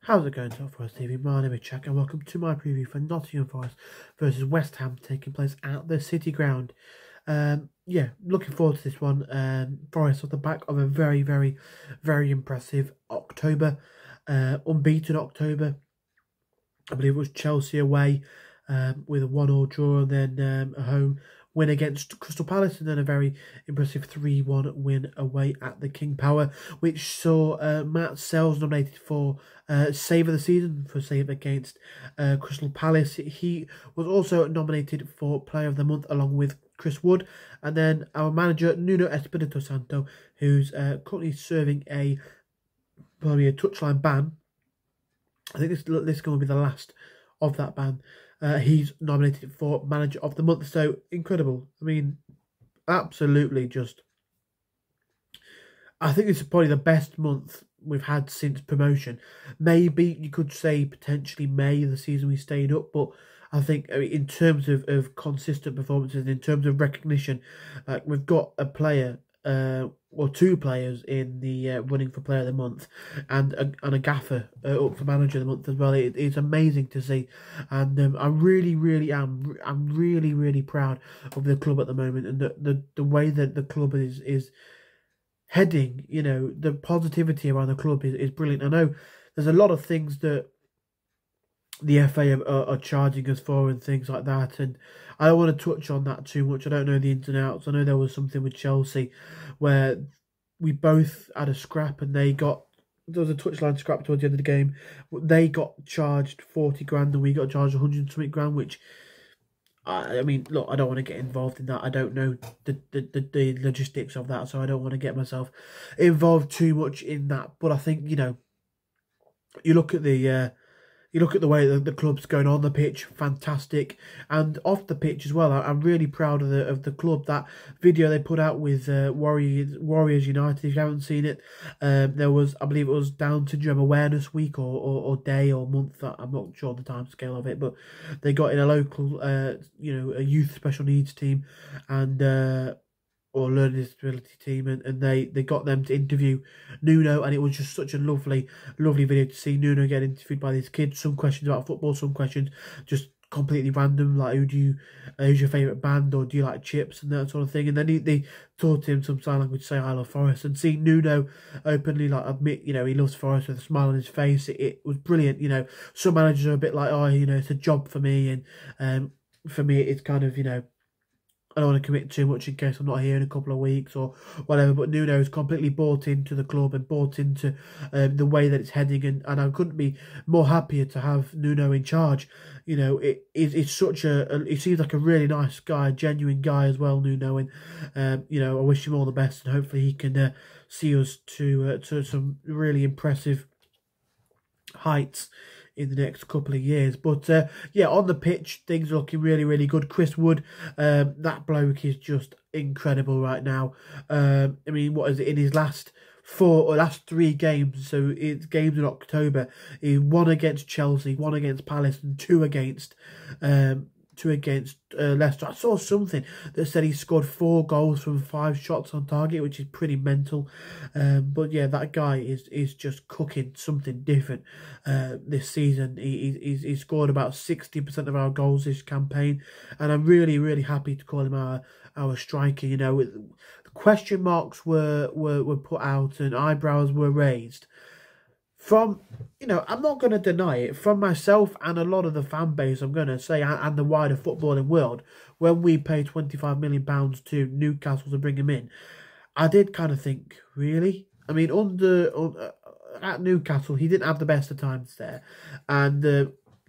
How's it going, Top Forest TV? My name is Jack and welcome to my preview for Nottingham Forest versus West Ham taking place at the City Ground. Yeah, looking forward to this one. Forest off the back of a very impressive October, unbeaten October. I believe it was Chelsea away with a 1-1 draw and then a home win against Crystal Palace and then a very impressive 3-1 win away at the King Power, which saw Matt Sells nominated for Save of the Season for save against Crystal Palace. He was also nominated for Player of the Month along with Chris Wood, and then our manager Nuno Espirito Santo, who's currently serving probably a touchline ban. I think this is going to be the last of that ban. He's nominated for Manager of the Month. So incredible. I mean, absolutely just. I think this is probably the best month we've had since promotion. Maybe you could say potentially May, the season we stayed up, but I think in terms of consistent performances, in terms of recognition, we've got a player. Or two players in the running for Player of the Month, and a gaffer up for Manager of the Month as well. It's amazing to see, and I really am. I'm really proud of the club at the moment, and the way that the club is heading. You know, the positivity around the club is brilliant. I know there's a lot of things that the FA are charging us for and things like that, and I don't want to touch on that too much. I don't know the ins and outs. I know there was something with Chelsea where we both had a scrap and there was a touchline scrap towards the end of the game. They got charged 40 grand and we got charged 100 something grand, which I mean, look, I don't want to get involved in that. I don't know the logistics of that, so I don't want to get myself involved too much in that. But I think, you know, you look at the way that the club's going on the pitch, fantastic, and off the pitch as well. I'm really proud of the club. That video they put out with Warriors United, if you haven't seen it, there was, I believe it was Down Syndrome Awareness Week or day or month. I'm not sure the time scale of it, but they got in a local, a youth special needs team and. Or learning disability team, and they got them to interview Nuno, and it was just such a lovely video to see Nuno get interviewed by these kids. Some questions about football, some questions just completely random, like who's your favourite band, or do you like chips, and that sort of thing. And then they taught him some sign language, say I love Forest, and seeing Nuno openly like admit, you know, he loves Forest with a smile on his face, it was brilliant. You know, some managers are a bit like, oh, you know, it's a job for me, and for me it's kind of, you know, I don't want to commit too much in case I'm not here in a couple of weeks or whatever. But Nuno's completely bought into the club and bought into the way that it's heading. And I couldn't be more happier to have Nuno in charge. You know, it's such he seems like a really nice guy, genuine guy as well, Nuno. And, you know, I wish him all the best. And hopefully he can see us to some really impressive heights in the next couple of years. But yeah, on the pitch things are looking really good. Chris Wood, that bloke is just incredible right now. I mean, what is it, in his last 3 games, so it's games in October, he won against Chelsea, 1 against Palace, and 2 against Leicester. I saw something that said he scored 4 goals from 5 shots on target, which is pretty mental. But yeah, that guy is just cooking something different this season. He's scored about 60% of our goals this campaign, and I'm really happy to call him our striker. You know, the question marks were put out and eyebrows were raised. From, you know, I'm not going to deny it, from myself and a lot of the fan base, I'm going to say, and the wider footballing world, when we paid £25 million to Newcastle to bring him in, I did kind of think, really? I mean, at Newcastle, he didn't have the best of times there, and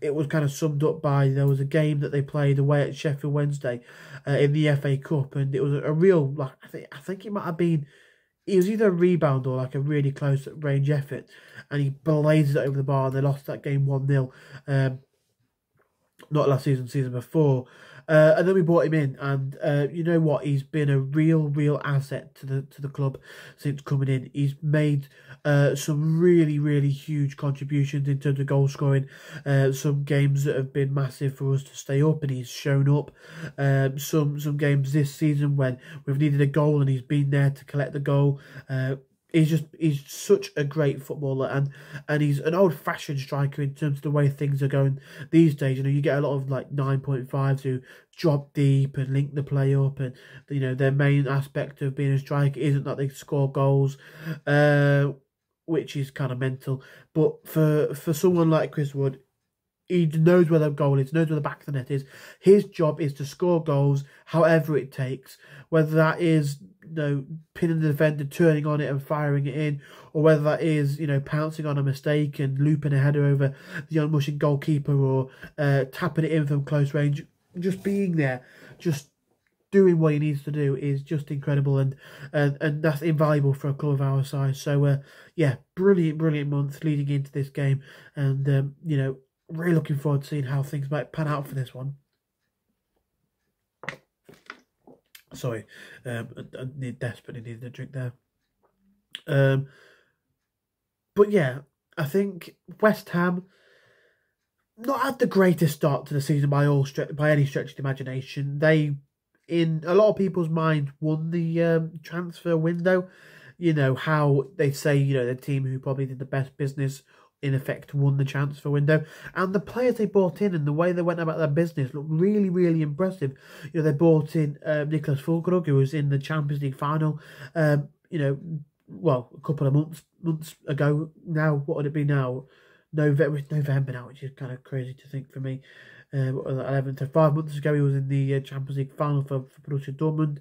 it was kind of summed up by, there was a game that they played away at Sheffield Wednesday in the FA Cup, and it was a real, like, I think it might have been, it was either a rebound or like a really close range effort, and he blazed it over the bar and they lost that game 1-0. Not last season before. And then we brought him in, and you know what? He's been a real asset to the club since coming in. He's made some really huge contributions in terms of goal scoring. Some games that have been massive for us to stay up, and he's shown up. Some games this season when we've needed a goal, and he's been there to collect the goal. he's such a great footballer, and he's an old-fashioned striker in terms of the way things are going these days. You get a lot of like 9.5s who drop deep and link the play up, and their main aspect of being a striker isn't that they score goals, which is kind of mental. But for someone like Chris Wood, he knows where the goal is, knows where the back of the net is. His job is to score goals however it takes, whether that is pinning the defender, turning on it and firing it in, or whether that is pouncing on a mistake and looping a header over the unmushing goalkeeper, or tapping it in from close range. Just being there, just doing what he needs to do is just incredible, and that's invaluable for a club of our size. So yeah, brilliant month leading into this game, and really looking forward to seeing how things might pan out for this one. Sorry, I desperately needed a drink there. But yeah, I think West Ham not had the greatest start to the season by any stretch of the imagination. They, in a lot of people's mind, won the transfer window. How they say, the team who probably did the best business in effect won the transfer window, and the players they brought in and the way they went about their business looked really impressive. They brought in Nicholas Fulkrug, who was in the Champions League final. Well, a couple of months ago now. What would it be now? November now, which is kind of crazy to think for me. 11 to 5 months ago, he was in the Champions League final for Borussia Dortmund.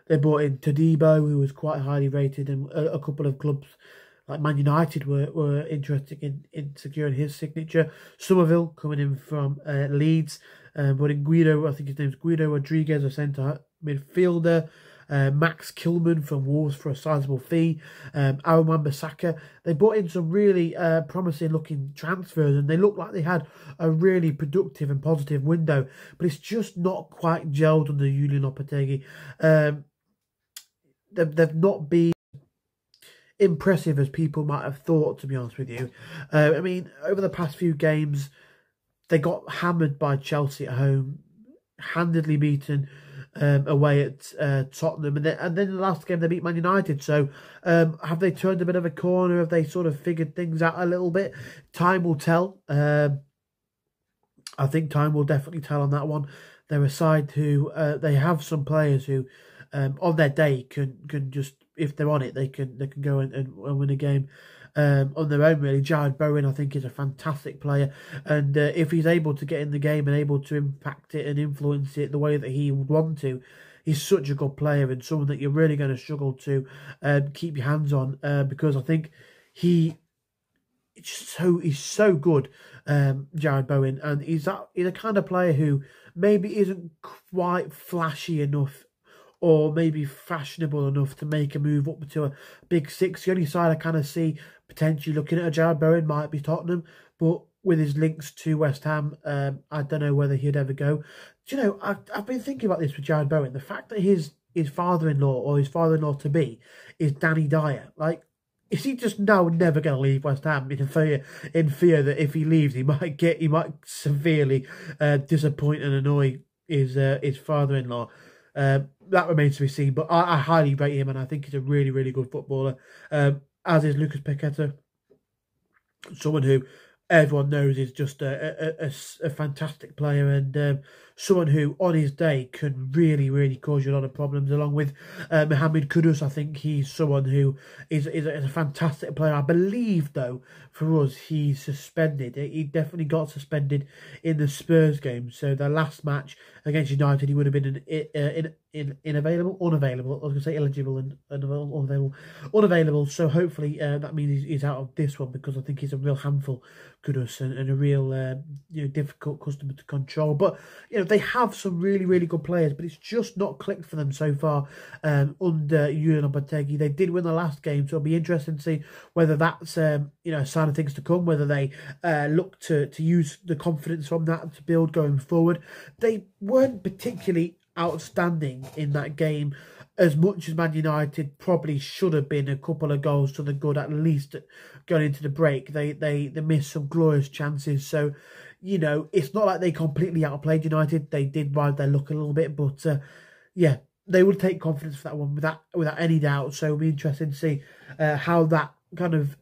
They brought in Todibo, who was quite highly rated, and a couple of clubs like Man United were interested in securing his signature. Somerville coming in from Leeds, but in Guido, I think his name's Guido Rodriguez, a centre midfielder. Max Kilman from Wolves for a sizable fee. Aaron Wan-Bissaka. They brought in some really promising looking transfers, and they looked like they had a really productive and positive window, but it's just not quite gelled under Julian Lopetegui. They've not been impressive as people might have thought, to be honest with you. I mean, over the past few games, they got hammered by Chelsea at home, handedly beaten away at Tottenham, and then in the last game they beat Man United. So have they turned a bit of a corner? Have they sort of figured things out a little bit? Time will tell. I think time will definitely tell on that one. They're a side who they have some players who on their day can just, if they're on it, they can go and win a game on their own, really. Jared Bowen, I think, is a fantastic player, and if he's able to get in the game and able to impact it and influence it the way that he would want to, he's such a good player and someone that you're really going to struggle to keep your hands on, because I think he's so good, Jared Bowen, and he's a kind of player who maybe isn't quite flashy enough or maybe fashionable enough to make a move up to a big six. The only side I kind of see potentially looking at a Jared Bowen might be Tottenham, but with his links to West Ham, I don't know whether he'd ever go. Do you know, I've been thinking about this with Jared Bowen. The fact that his father-in-law or his father-in-law to be is Danny Dyer, like, is he just now never going to leave West Ham in fear that if he leaves, he might severely disappoint and annoy his father-in-law? That remains to be seen, but I highly rate him, and I think he's a really good footballer. As is Lucas Paqueta, someone who everyone knows is just a fantastic player, and someone who on his day can really cause you a lot of problems. Along with Mohamed Kudus, I think he's someone who is a fantastic player. I believe, though, for us, he's suspended. He definitely got suspended in the Spurs game. So the last match against United, he would have been unavailable. I was going to say eligible and unavailable. So hopefully that means he's out of this one, because I think he's a real handful, Kudus, and a real difficult customer to control. But they have some really good players, but it's just not clicked for them so far under Julian Lopetegui. They did win the last game, so it'll be interesting to see whether that's a sign of things to come, whether they look to use the confidence from that to build going forward. They weren't particularly outstanding in that game, as much as Man United probably should have been. A couple of goals to the good at least going into the break. They missed some glorious chances, so it's not like they completely outplayed United. They did ride their luck a little bit, but yeah, they would take confidence for that one without any doubt. So it'll be interesting to see how that kind of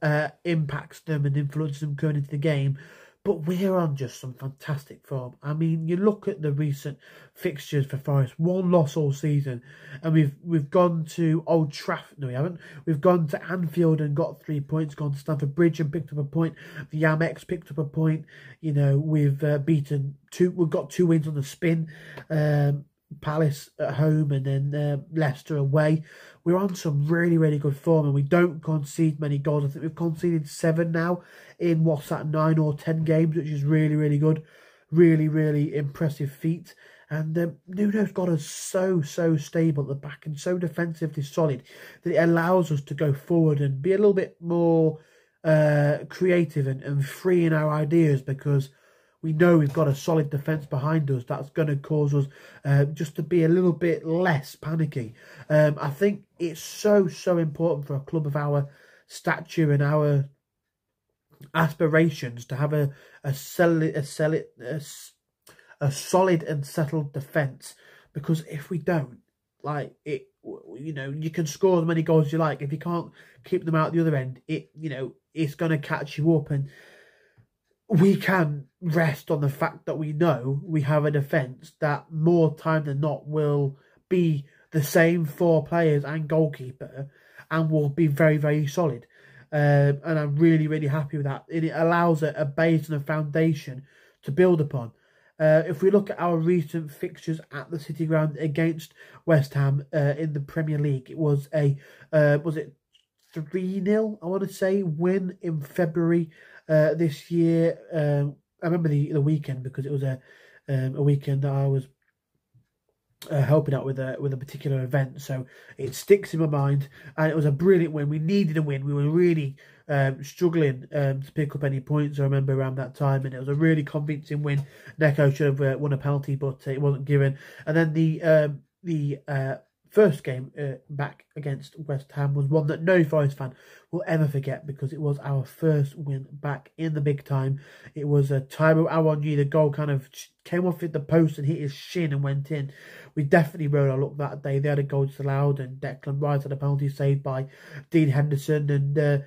impacts them and influences them going into the game. But we're on just some fantastic form. I mean, you look at the recent fixtures for Forest, one loss all season, and we've gone to Old Trafford. No, we haven't. We've gone to Anfield and got 3 points. Gone to Stamford Bridge and picked up a point. The Amex picked up a point. You know, we've beaten two. We've got 2 wins on the spin. Palace at home and then Leicester away. We're on some really, really good form, and we don't concede many goals. I think we've conceded 7 now in 9 or 10 games, which is really, really good. Really, really impressive feat. And Nuno's got us so stable at the back and so defensively solid that it allows us to go forward and be a little bit more creative and free in our ideas, because we know we've got a solid defence behind us that's going to cause us just to be a little bit less panicky. I think it's so important for a club of our stature and our aspirations to have a solid and settled defence, because if we don't, like it, you know, you can score as many goals as you like. If you can't keep them out the other end, it's going to catch you up. And we can rest on the fact that we know we have a defence that more time than not will be the same 4 players and goalkeeper and will be very, very solid. And I'm really, really happy with that. And it allows a base and a foundation to build upon. If we look at our recent fixtures at the City Ground against West Ham in the Premier League, it was was it 3-0, I want to say, win in February this year. I remember the weekend, because it was a weekend that I was helping out with a particular event, so it sticks in my mind. And it was a brilliant win. We needed a win. We were really struggling to pick up any points, I remember, around that time, and it was a really convincing win. Neco should have won a penalty, but it wasn't given. And then the first game back against West Ham was one that no Forest fan will ever forget, because it was our first win back in the big time. It was a Taiwo Awoniyi. The goal kind of came off at the post and hit his shin and went in. We definitely rode our luck that day. They had a goal disallowed, and Declan Rice had a penalty saved by Dean Henderson. And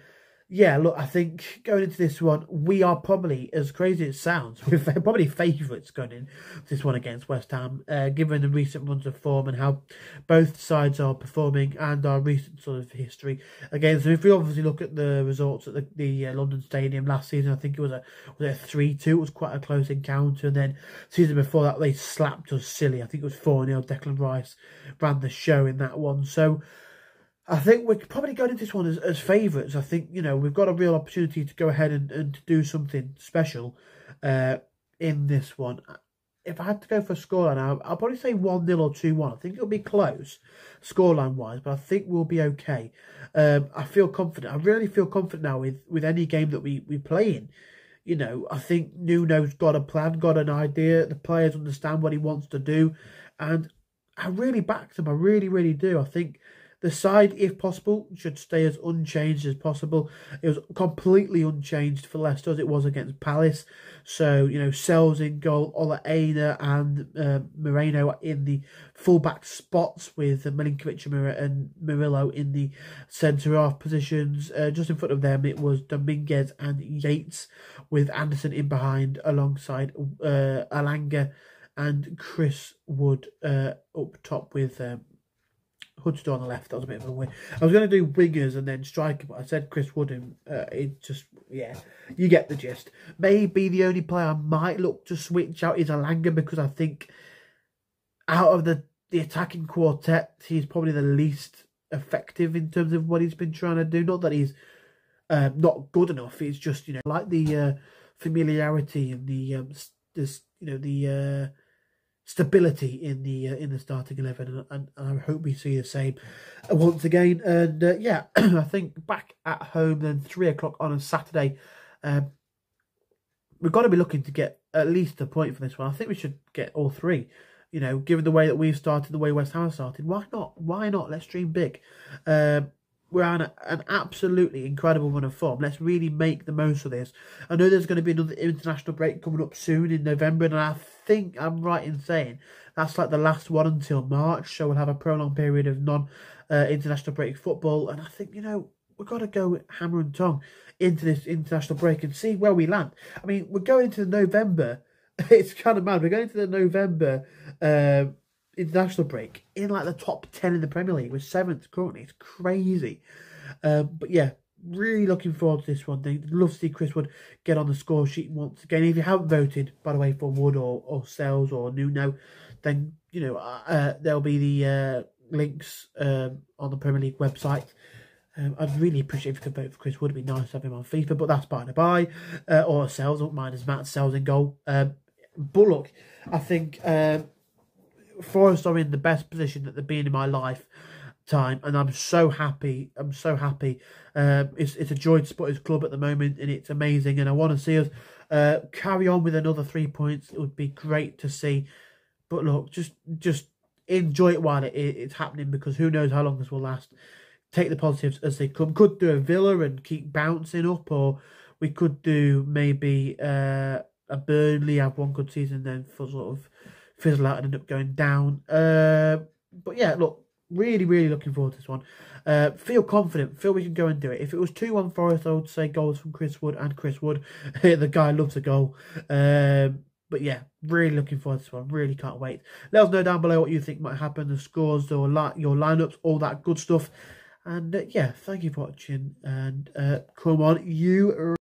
yeah, look, I think going into this one, we are probably, as crazy as it sounds, we're probably favourites going in this one against West Ham, given the recent runs of form and how both sides are performing and our recent sort of history against them. If we obviously look at the results at the London Stadium last season, I think it was a 3-2. It was quite a close encounter. And then season before that, they slapped us silly. I think it was 4-0. Declan Rice ran the show in that one. So I think we're probably going into this one as favourites. I think, you know, we've got a real opportunity to go ahead and to do something special in this one. If I had to go for a scoreline, I'll probably say 1-0 or 2-1. I think it'll be close, scoreline-wise, but I think we'll be okay. I feel confident. I really feel confident now with any game that we play in. You know, I think Nuno's got a plan, got an idea. The players understand what he wants to do. And I really back them. I really, really do. I think the side, if possible, should stay as unchanged as possible. It was completely unchanged for Leicester as it was against Palace. So, you know, Sells in goal, Ola Aina and Moreno in the full-back spots, with Milinkovic and Murillo in the centre-half positions. Just in front of them, it was Dominguez and Yates, with Anderson in behind alongside Alanga and Chris Wood up top with Hudson on the left. That was a bit of a win. I was going to do wingers and then striker, but I said Chris Wood, and it just, yeah, you get the gist. Maybe the only player I might look to switch out is Alanga, because I think out of the attacking quartet, he's probably the least effective in terms of what he's been trying to do. Not that he's not good enough. It's just, you know, like the familiarity and the stability in the starting 11, and I hope we see the same once again. And yeah, I think back at home then 3 o'clock on a Saturday, we've got to be looking to get at least a point for this one. I think we should get all 3. You know, given the way that we've started, the way West Ham started, why not? Why not? Let's dream big. We're on an absolutely incredible run of form. Let's really make the most of this. I know there's going to be another international break coming up soon in November, and I think I'm right in saying That's like the last one until March, so we'll have a prolonged period of non-international break football. And I think, we've got to go hammer and tongue into this international break and see where we land. I mean, we're going into November. It's kind of mad. We're going into the November international break in like the top 10 in the Premier League. We're 7th currently. It's crazy. But yeah, really looking forward to this one. I'd love to see Chris Wood get on the score sheet once again. If you haven't voted, by the way, for Wood or Sells or Nuno, then, there'll be the links on the Premier League website. I'd really appreciate if you could vote for Chris Wood. It'd be nice to have him on FIFA, but that's by the by. Or Sells, I don't mind as Matt Sells in goal. But look, I think Forest are in the best position that they've been in my lifetime, and I'm so happy. It's a joy to support his club at the moment, and it's amazing. And I want to see us carry on with another 3 points. It would be great to see. But look, just enjoy it while it's happening, because who knows how long this will last. Take the positives as they come. Could do a Villa and keep bouncing up, or we could do maybe a Burnley, have one good season, then for sort of fizzle out and end up going down. But yeah, look, really, really looking forward to this one. Feel confident. Feel we can go and do it. If it was 2-1 Forest, I would say goals from Chris Wood and Chris Wood. The guy loves a goal. But yeah, really looking forward to this one. Really can't wait. Let us know down below what you think might happen, the scores, or your lineups, all that good stuff. And yeah, thank you for watching. And come on, you